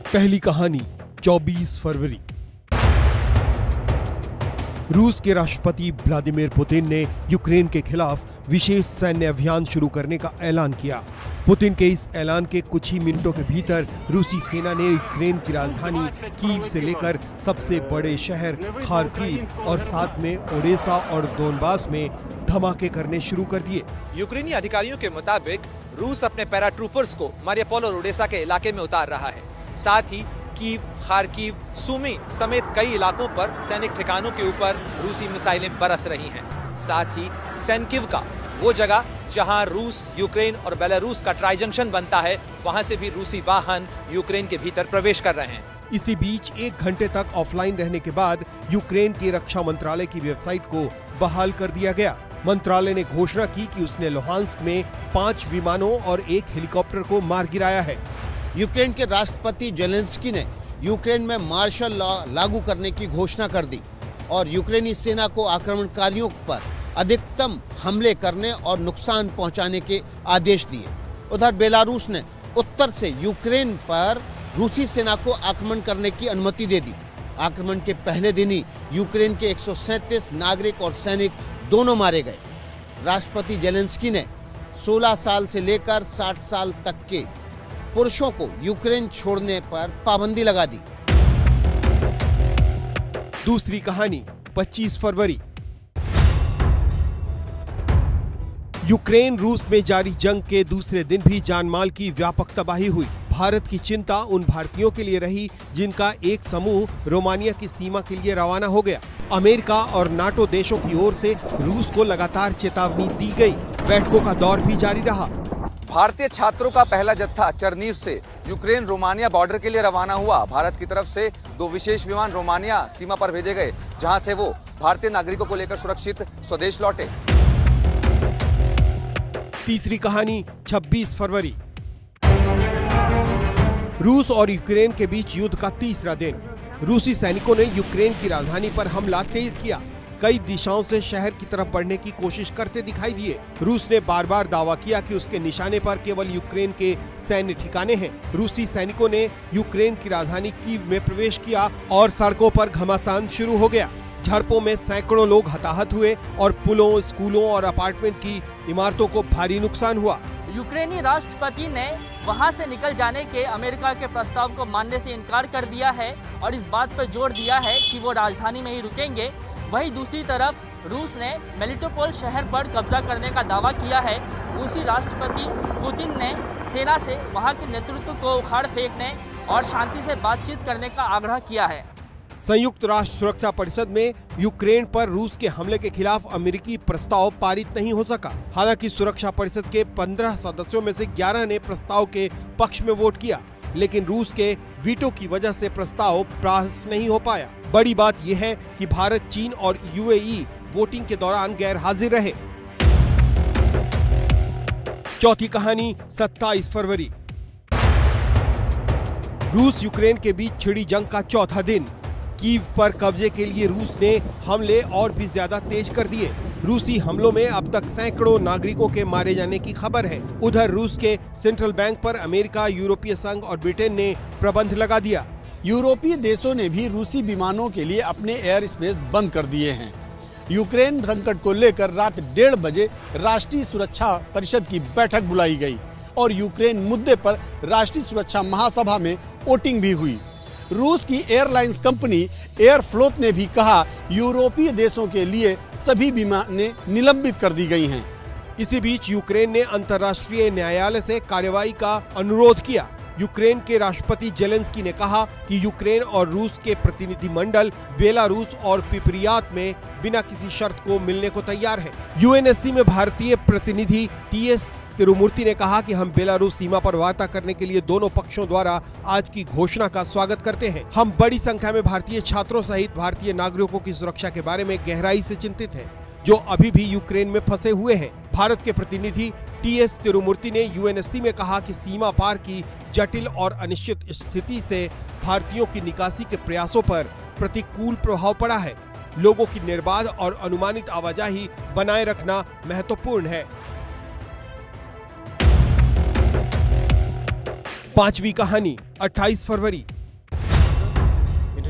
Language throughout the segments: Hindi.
पहली कहानी 24 फरवरी। रूस के राष्ट्रपति व्लादिमीर पुतिन ने यूक्रेन के खिलाफ विशेष सैन्य अभियान शुरू करने का ऐलान किया। पुतिन के इस ऐलान के कुछ ही मिनटों के भीतर रूसी सेना ने यूक्रेन की राजधानी कीव से लेकर सबसे बड़े शहर खार्किव और साथ में ओडेसा और दोनबास में धमाके करने शुरू कर दिए। यूक्रेनी अधिकारियों के मुताबिक रूस अपने पैराट्रूपर्स को मारियापोल और ओडेसा के इलाके में उतार रहा है। साथ ही कीव, खार्किव, सुमी समेत कई इलाकों पर सैनिक ठिकानों के ऊपर रूसी मिसाइलें बरस रही हैं। साथ ही सेनकिव का वो जगह जहां रूस, यूक्रेन और बेलारूस का ट्राई जंक्शन बनता है, वहां से भी रूसी वाहन यूक्रेन के भीतर प्रवेश कर रहे हैं। इसी बीच 1 घंटे तक ऑफलाइन रहने के बाद यूक्रेन के रक्षा मंत्रालय की वेबसाइट को बहाल कर दिया गया। मंत्रालय ने घोषणा की कि उसने लुहांस्क में 5 विमानों और 1 हेलीकॉप्टर को मार गिराया है। यूक्रेन के राष्ट्रपति जेलेंस्की ने यूक्रेन में मार्शल लॉ लागू करने की घोषणा कर दी और यूक्रेनी सेना को आक्रमणकारियों पर अधिकतम हमले करने और नुकसान पहुंचाने के आदेश दिए। उधर बेलारूस ने उत्तर से यूक्रेन पर रूसी सेना को आक्रमण करने की अनुमति दे दी। आक्रमण के पहले दिन ही यूक्रेन के 137 नागरिक और सैनिक दोनों मारे गए। राष्ट्रपति जेलेंस्की ने 16 साल से लेकर 60 साल तक के पुरुषों को यूक्रेन छोड़ने पर पाबंदी लगा दी। दूसरी कहानी 25 फरवरी। यूक्रेन रूस में जारी जंग के दूसरे दिन भी जानमाल की व्यापक तबाही हुई। भारत की चिंता उन भारतीयों के लिए रही जिनका एक समूह रोमानिया की सीमा के लिए रवाना हो गया। अमेरिका और नाटो देशों की ओर से रूस को लगातार चेतावनी दी गई। बैठकों का दौर भी जारी रहा। भारतीय छात्रों का पहला जत्था चरनीव से यूक्रेन रोमानिया बॉर्डर के लिए रवाना हुआ। भारत की तरफ से 2 विशेष विमान रोमानिया सीमा पर भेजे गए, जहां से वो भारतीय नागरिकों को लेकर सुरक्षित स्वदेश लौटे। तीसरी कहानी 26 फरवरी। रूस और यूक्रेन के बीच युद्ध का तीसरा दिन। रूसी सैनिकों ने यूक्रेन की राजधानी पर हमला तेज किया। कई दिशाओं से शहर की तरफ बढ़ने की कोशिश करते दिखाई दिए। रूस ने बार बार दावा किया कि उसके निशाने पर केवल यूक्रेन के सैन्य ठिकाने हैं। रूसी सैनिकों ने यूक्रेन की राजधानी कीव में प्रवेश किया और सड़कों पर घमासान शुरू हो गया। झड़पों में सैकड़ों लोग हताहत हुए और पुलों, स्कूलों और अपार्टमेंट की इमारतों को भारी नुकसान हुआ। यूक्रेनी राष्ट्रपति ने वहां से निकल जाने के अमेरिका के प्रस्ताव को मानने से इनकार कर दिया है और इस बात पर जोर दिया है कि वो राजधानी में ही रुकेंगे। वहीं दूसरी तरफ रूस ने मेलिटोपोल शहर पर कब्जा करने का दावा किया है। रूसी राष्ट्रपति पुतिन ने सेना से वहां के नेतृत्व को उखाड़ फेंकने और शांति से बातचीत करने का आग्रह किया है। संयुक्त राष्ट्र सुरक्षा परिषद में यूक्रेन पर रूस के हमले के खिलाफ अमेरिकी प्रस्ताव पारित नहीं हो सका। हालांकि सुरक्षा परिषद के 15 सदस्यों में से 11 ने प्रस्ताव के पक्ष में वोट किया, लेकिन रूस के वीटो की वजह से प्रस्ताव पास नहीं हो पाया। बड़ी बात यह है कि भारत, चीन और यूएई वोटिंग के दौरान गैर हाजिर रहे। चौथी कहानी 27 फरवरी। रूस यूक्रेन के बीच छिड़ी जंग का चौथा दिन। कीव पर कब्जे के लिए रूस ने हमले और भी ज्यादा तेज कर दिए। रूसी हमलों में अब तक सैकड़ों नागरिकों के मारे जाने की खबर है। उधर रूस के सेंट्रल बैंक पर अमेरिका, यूरोपीय संघ और ब्रिटेन ने प्रतिबंध लगा दिया। यूरोपीय देशों ने भी रूसी विमानों के लिए अपने एयर स्पेस बंद कर दिए हैं। यूक्रेन संकट को लेकर रात 1:30 बजे राष्ट्रीय सुरक्षा परिषद की बैठक बुलाई गई और यूक्रेन मुद्दे पर राष्ट्रीय सुरक्षा महासभा में वोटिंग भी हुई। रूस की एयरलाइंस कंपनी एयरफ्लोत ने भी कहा यूरोपीय देशों के लिए सभी विमानें निलंबित कर दी गई हैं। इसी बीच यूक्रेन ने अंतर्राष्ट्रीय न्यायालय से कार्रवाई का अनुरोध किया। यूक्रेन के राष्ट्रपति जेलेंस्की ने कहा कि यूक्रेन और रूस के प्रतिनिधिमंडल बेलारूस और पिपरियात में बिना किसी शर्त को मिलने को तैयार है। यूएनएससी में भारतीय प्रतिनिधि टीएस तिरुमूर्ति ने कहा कि हम बेलारूस सीमा पर वार्ता करने के लिए दोनों पक्षों द्वारा आज की घोषणा का स्वागत करते हैं। हम बड़ी संख्या में भारतीय छात्रों सहित भारतीय नागरिकों की सुरक्षा के बारे में गहराई से चिंतित हैं, जो अभी भी यूक्रेन में फंसे हुए हैं। भारत के प्रतिनिधि टीएस तिरुमूर्ति ने यूएनएससी में कहा कि सीमा पार की जटिल और अनिश्चित स्थिति से भारतीयों की निकासी के प्रयासों पर प्रतिकूल प्रभाव पड़ा है। लोगों की निर्बाध और अनुमानित आवाजाही बनाए रखना महत्वपूर्ण है। पांचवी कहानी 28 फरवरी।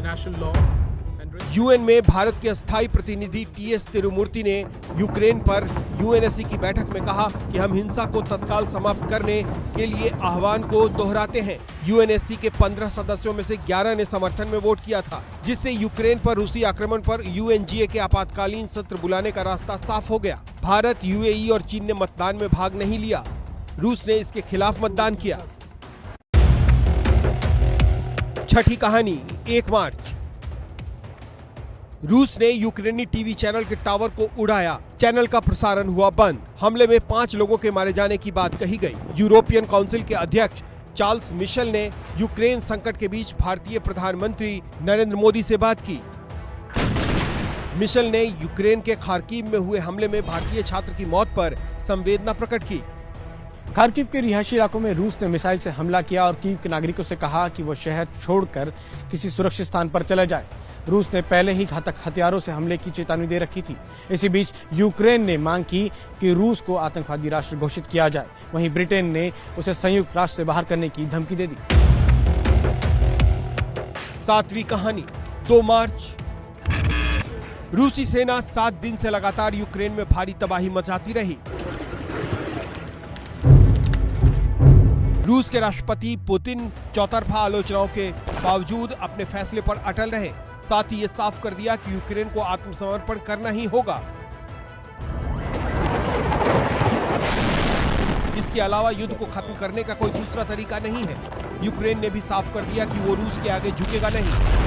international law and यूएन में भारत के अस्थायी प्रतिनिधि टीएस तिरुमूर्ति ने यूक्रेन पर यूएनएससी की बैठक में कहा कि हम हिंसा को तत्काल समाप्त करने के लिए आह्वान को दोहराते हैं। यूएनएससी के 15 सदस्यों में से 11 ने समर्थन में वोट किया था, जिससे यूक्रेन पर रूसी आक्रमण पर यूएनजीए के आपातकालीन सत्र बुलाने का रास्ता साफ हो गया। भारत, यूएई और चीन ने मतदान में भाग नहीं लिया। रूस ने इसके खिलाफ मतदान किया। छठी कहानी 1 मार्च। रूस ने यूक्रेनी टीवी चैनल के टावर को उड़ाया। चैनल का प्रसारण हुआ बंद। हमले में 5 लोगों के मारे जाने की बात कही गई। यूरोपियन काउंसिल के अध्यक्ष चार्ल्स मिशेल ने यूक्रेन संकट के बीच भारतीय प्रधानमंत्री नरेंद्र मोदी से बात की। मिशेल ने यूक्रेन के खार्किव में हुए हमले में भारतीय छात्र की मौत पर संवेदना प्रकट की। खार्किव के रिहायशी इलाकों में रूस ने मिसाइल से हमला किया और कीव के नागरिकों से कहा कि वो शहर छोड़कर किसी सुरक्षित स्थान पर चले जाएं। रूस ने पहले ही घातक हथियारों से हमले की चेतावनी दे रखी थी। इसी बीच यूक्रेन ने मांग की कि रूस को आतंकवादी राष्ट्र घोषित किया जाए। वहीं ब्रिटेन ने उसे संयुक्त राष्ट्र से बाहर करने की धमकी दे दी। 7वीं कहानी 2 मार्च। रूसी सेना 7 दिन से लगातार यूक्रेन में भारी तबाही मचाती रही। रूस के राष्ट्रपति पुतिन चौतरफा आलोचनाओं के बावजूद अपने फैसले पर अटल रहे। साथ ही ये साफ कर दिया कि यूक्रेन को आत्मसमर्पण करना ही होगा। इसके अलावा युद्ध को खत्म करने का कोई दूसरा तरीका नहीं है। यूक्रेन ने भी साफ कर दिया कि वो रूस के आगे झुकेगा नहीं।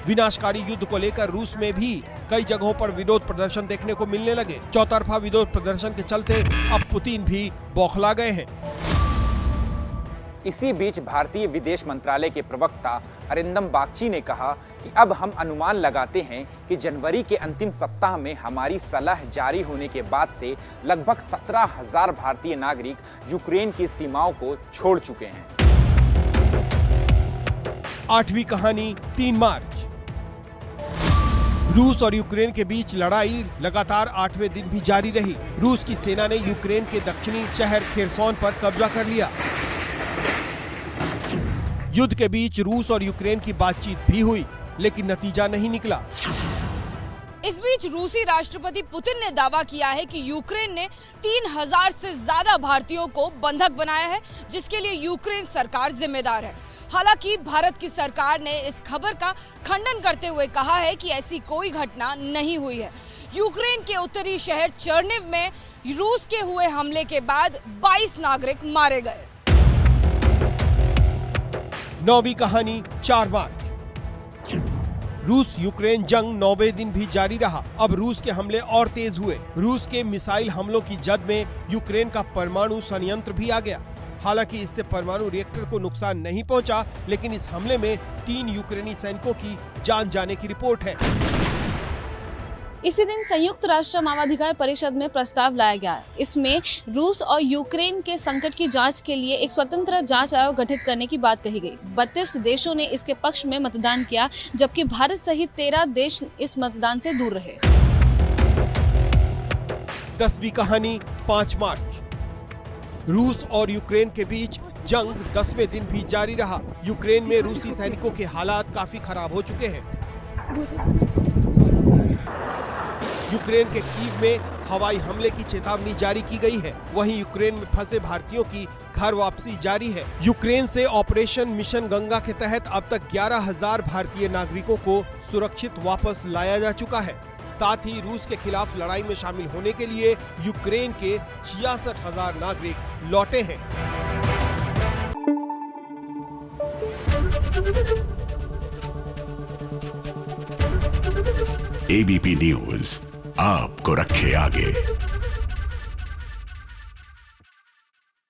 विनाशकारी युद्ध को लेकर रूस में भी कई जगहों पर विरोध प्रदर्शन देखने को मिलने लगे। चौतरफा विरोध प्रदर्शन के चलते अब पुतिन भी बौखला गए हैं। इसी बीच भारतीय विदेश मंत्रालय के प्रवक्ता अरिंदम बागची ने कहा कि अब हम अनुमान लगाते हैं कि जनवरी के अंतिम सप्ताह में हमारी सलाह जारी होने के बाद से लगभग 17,000 भारतीय नागरिक यूक्रेन की सीमाओं को छोड़ चुके हैं। 8वीं कहानी 3 मार्च। रूस और यूक्रेन के बीच लड़ाई लगातार 8वें दिन भी जारी रही। रूस की सेना ने यूक्रेन के दक्षिणी शहर खेरसोन पर कब्जा कर लिया। युद्ध के बीच रूस और यूक्रेन की बातचीत भी हुई, लेकिन नतीजा नहीं निकला। इस बीच रूसी राष्ट्रपति पुतिन ने दावा किया है कि यूक्रेन ने 3000 से ज्यादा भारतीयों को बंधक बनाया है, जिसके लिए यूक्रेन सरकार जिम्मेदार है। हालांकि भारत की सरकार ने इस खबर का खंडन करते हुए कहा है कि ऐसी कोई घटना नहीं हुई है। यूक्रेन के उत्तरी शहर चर्निव में रूस के हुए हमले के बाद 22 नागरिक मारे गए। 9वीं कहानी 4 मार्च। रूस यूक्रेन जंग 9वें दिन भी जारी रहा। अब रूस के हमले और तेज हुए। रूस के मिसाइल हमलों की जद में यूक्रेन का परमाणु संयंत्र भी आ गया। हालांकि इससे परमाणु रिएक्टर को नुकसान नहीं पहुंचा, लेकिन इस हमले में 3 यूक्रेनी सैनिकों की जान जाने की रिपोर्ट है। इसी दिन संयुक्त राष्ट्र मानवाधिकार परिषद में प्रस्ताव लाया गया। इसमें रूस और यूक्रेन के संकट की जांच के लिए एक स्वतंत्र जांच आयोग गठित करने की बात कही गई। 32 देशों ने इसके पक्ष में मतदान किया, जबकि भारत सहित 13 देश इस मतदान से दूर रहे। 10वीं कहानी 5 मार्च। रूस और यूक्रेन के बीच जंग 10वें दिन भी जारी रहा। यूक्रेन में रूसी सैनिकों के हालात काफी खराब हो चुके हैं। यूक्रेन के कीव में हवाई हमले की चेतावनी जारी की गई है। वहीं यूक्रेन में फंसे भारतीयों की घर वापसी जारी है। यूक्रेन से ऑपरेशन मिशन गंगा के तहत अब तक 11,000 भारतीय नागरिकों को सुरक्षित वापस लाया जा चुका है। साथ ही रूस के खिलाफ लड़ाई में शामिल होने के लिए यूक्रेन के 66,000 नागरिक लौटे हैं। एबीपी न्यूज आपको रखे आगे।